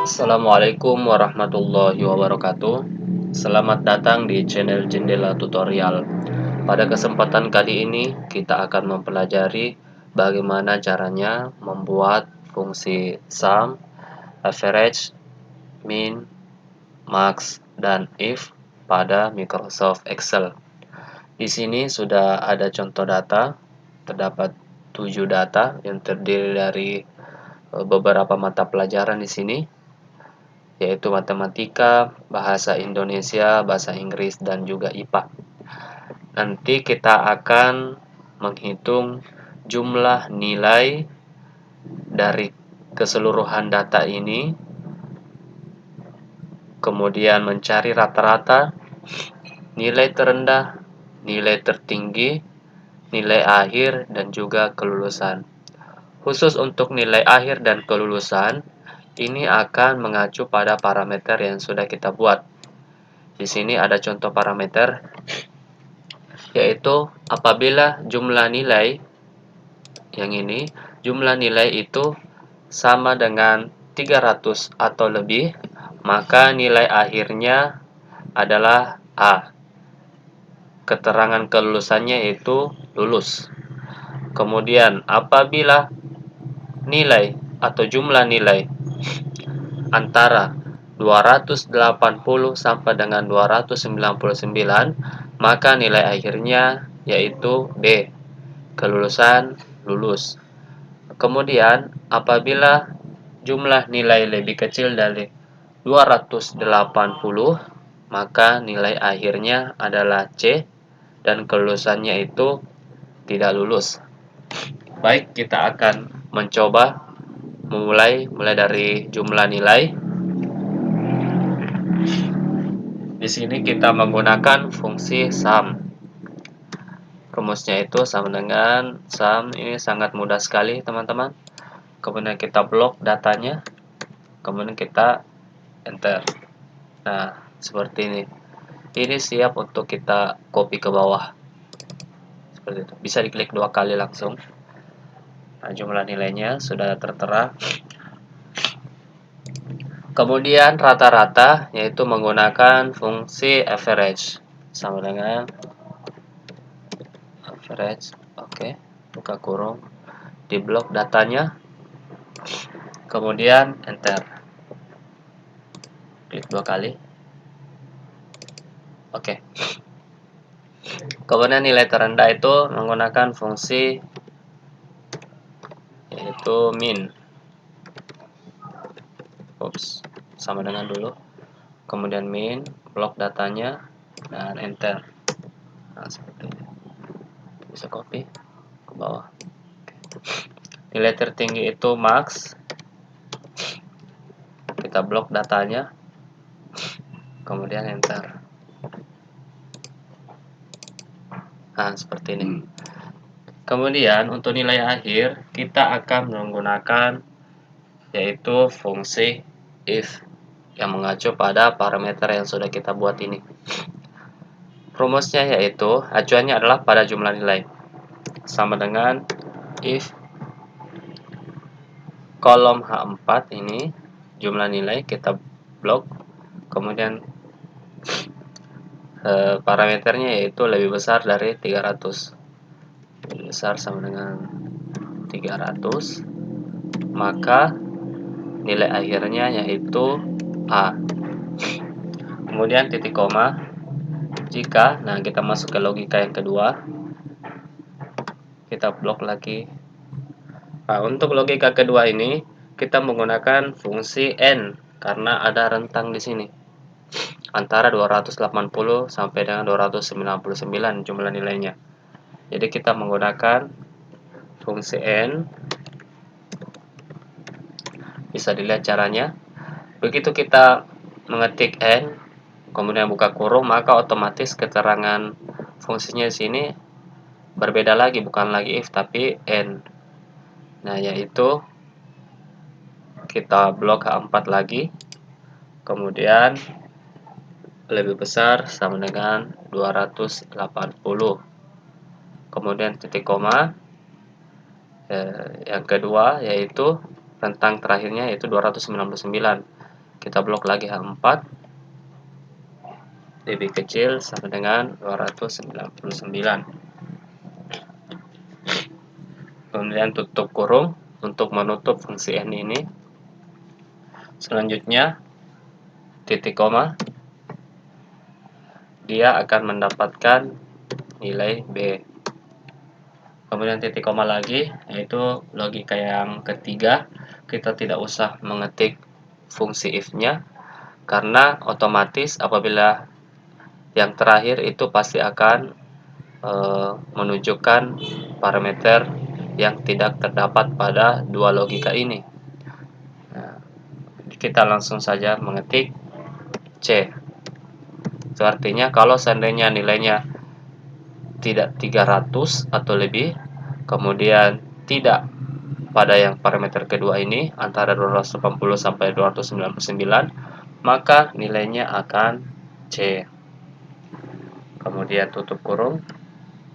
Assalamualaikum warahmatullahi wabarakatuh. Selamat datang di channel Jendela Tutorial. Pada kesempatan kali ini kita akan mempelajari bagaimana caranya membuat fungsi sum, average, min, max, dan if pada Microsoft Excel. Di sini sudah ada contoh data, terdapat 7 data yang terdiri dari beberapa mata pelajaran di sini, yaitu matematika, bahasa Indonesia, bahasa Inggris, dan juga IPA. Nanti kita akan menghitung jumlah nilai dari keseluruhan data ini, kemudian mencari rata-rata, nilai terendah, nilai tertinggi, nilai akhir, dan juga kelulusan. Khusus untuk nilai akhir dan kelulusan, ini akan mengacu pada parameter yang sudah kita buat. Di sini ada contoh parameter, yaitu apabila jumlah nilai yang ini, jumlah nilai itu sama dengan 300 atau lebih, maka nilai akhirnya adalah A. Keterangan kelulusannya yaitu lulus. Kemudian apabila nilai atau jumlah nilai antara 280 sampai dengan 299, maka nilai akhirnya yaitu D, kelulusan lulus. Kemudian apabila jumlah nilai lebih kecil dari 280, maka nilai akhirnya adalah C dan kelulusannya itu tidak lulus. Baik, kita akan mencoba mulai dari jumlah nilai. Di sini kita menggunakan fungsi sum. Rumusnya itu sama dengan sum. Ini sangat mudah sekali, teman-teman. Kemudian kita blok datanya, kemudian kita enter. Nah, seperti ini. Ini siap untuk kita copy ke bawah. Seperti itu. Bisa diklik 2 kali langsung. Nah, jumlah nilainya sudah tertera. Kemudian rata-rata yaitu menggunakan fungsi average, sama dengan average. Oke, buka kurung, di blok datanya, kemudian enter, klik 2 kali. Oke. Kemudian nilai terendah itu menggunakan fungsi yaitu min. Sama dengan dulu. Kemudian min, blok datanya, dan enter. Nah, seperti ini. Bisa copy ke bawah. Nilai tertinggi itu max. Kita blok datanya, kemudian enter. Nah, seperti ini. Kemudian untuk nilai akhir kita akan menggunakan yaitu fungsi if yang mengacu pada parameter yang sudah kita buat ini. Rumusnya yaitu acuannya adalah pada jumlah nilai, sama dengan if kolom H4 ini jumlah nilai, kita blok, kemudian parameternya yaitu lebih besar dari 300. Lebih besar sama dengan 300, maka nilai akhirnya yaitu A. Kemudian titik koma. Jika, nah kita masuk ke logika yang kedua, kita blok lagi. Nah, untuk logika kedua ini kita menggunakan fungsi N karena ada rentang di sini antara 280 sampai dengan 299 jumlah nilainya. Jadi kita menggunakan fungsi N. Bisa dilihat caranya. Begitu kita mengetik N, kemudian buka kurung, maka otomatis keterangan fungsinya di sini berbeda lagi, bukan lagi if tapi N. Nah, yaitu kita blok H4 lagi, kemudian lebih besar sama dengan 280, kemudian titik koma. Yang kedua yaitu rentang terakhirnya yaitu 299. kita blok lagi H4 lebih kecil sama dengan 299. Kemudian tutup kurung untuk menutup fungsi n ini. Selanjutnya titik koma, dia akan mendapatkan nilai B. Kemudian titik koma lagi, yaitu logika yang ketiga, kita tidak usah mengetik fungsi if-nya, karena otomatis apabila yang terakhir itu pasti akan menunjukkan parameter yang tidak terdapat pada dua logika ini. Nah, kita langsung saja mengetik C. Itu artinya kalau seandainya nilainya tidak 300 atau lebih, kemudian tidak pada yang parameter kedua ini antara 280 sampai 299, maka nilainya akan C. Kemudian tutup kurung,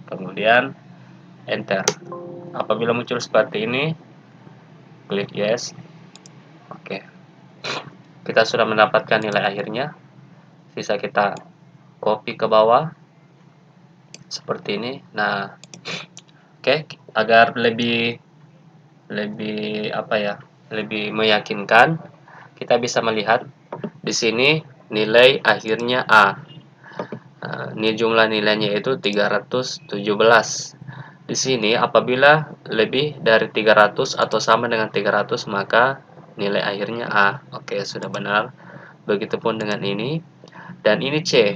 kemudian enter. Apabila muncul seperti ini, klik yes. Oke. Kita sudah mendapatkan nilai akhirnya. Sisa kita copy ke bawah seperti ini. Nah, oke, agar lebih lebih meyakinkan, kita bisa melihat di sini nilai akhirnya A. Ini jumlah nilainya itu 317. Di sini apabila lebih dari 300 atau sama dengan 300, maka nilai akhirnya A. Oke, sudah benar. Begitupun dengan ini. Dan ini C.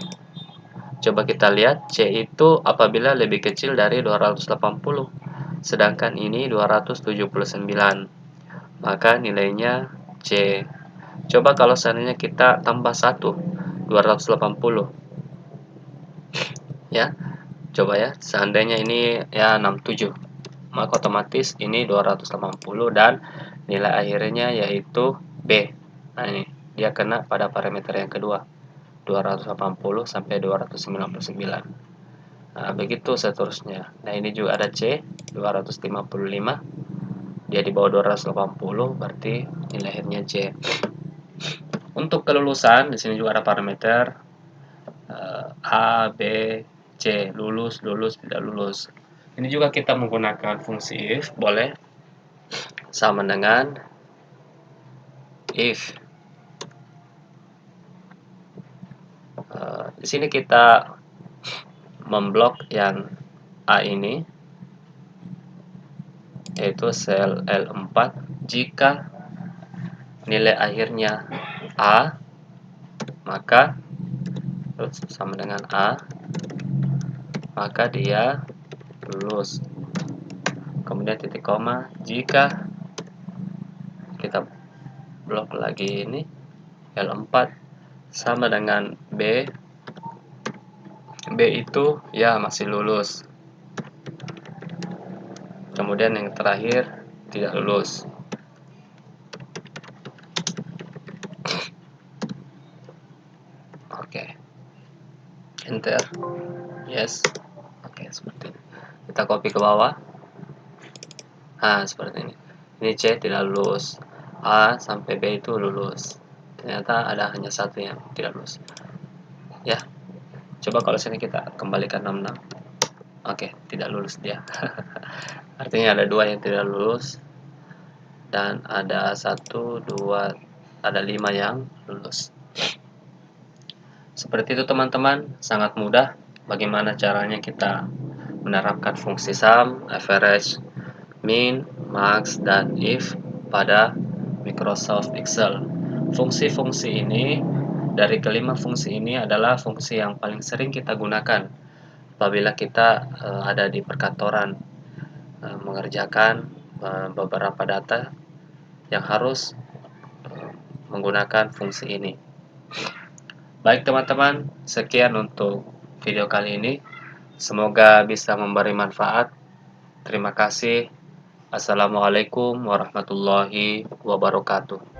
Coba kita lihat, C itu apabila lebih kecil dari 280. Sedangkan ini 279. Maka nilainya C. Coba kalau seandainya kita tambah 1, 280. Ya, coba ya, seandainya ini ya 67, maka otomatis ini 280 dan nilai akhirnya yaitu B. Nah, ini dia kena pada parameter yang kedua, 280 sampai 299. Nah, begitu seterusnya. Nah, ini juga ada C, 255. Dia di bawah 280, berarti nilai akhirnya C. Untuk kelulusan, di sini juga ada parameter A, B, C, lulus, lulus, tidak lulus. Ini juga kita menggunakan fungsi if, boleh sama dengan if. Di sini kita memblok yang A ini, yaitu sel L4. Jika nilai akhirnya A, maka sama dengan A, maka dia lulus. Kemudian titik koma, jika kita blok lagi ini L4 sama dengan B, B itu ya masih lulus. Kemudian yang terakhir tidak lulus. Oke, enter, yes. Oke, seperti ini. Kita copy ke bawah. Nah, seperti ini. Ini C tidak lulus. A sampai B itu lulus. Ternyata ada hanya satu yang tidak lulus. Ya, coba kalau sini kita kembalikan 66. Oke, tidak lulus dia. Artinya ada 2 yang tidak lulus. Dan ada 1, 2, ada 5 yang lulus. Seperti itu teman-teman, sangat mudah. Bagaimana caranya kita menerapkan fungsi sum, average, min, max, dan if pada Microsoft Excel. Fungsi-fungsi ini, dari kelima fungsi ini adalah fungsi yang paling sering kita gunakan apabila kita ada di perkantoran mengerjakan beberapa data yang harus menggunakan fungsi ini. Baik teman-teman, sekian untuk video kali ini. Semoga bisa memberi manfaat. Terima kasih. Assalamualaikum warahmatullahi wabarakatuh.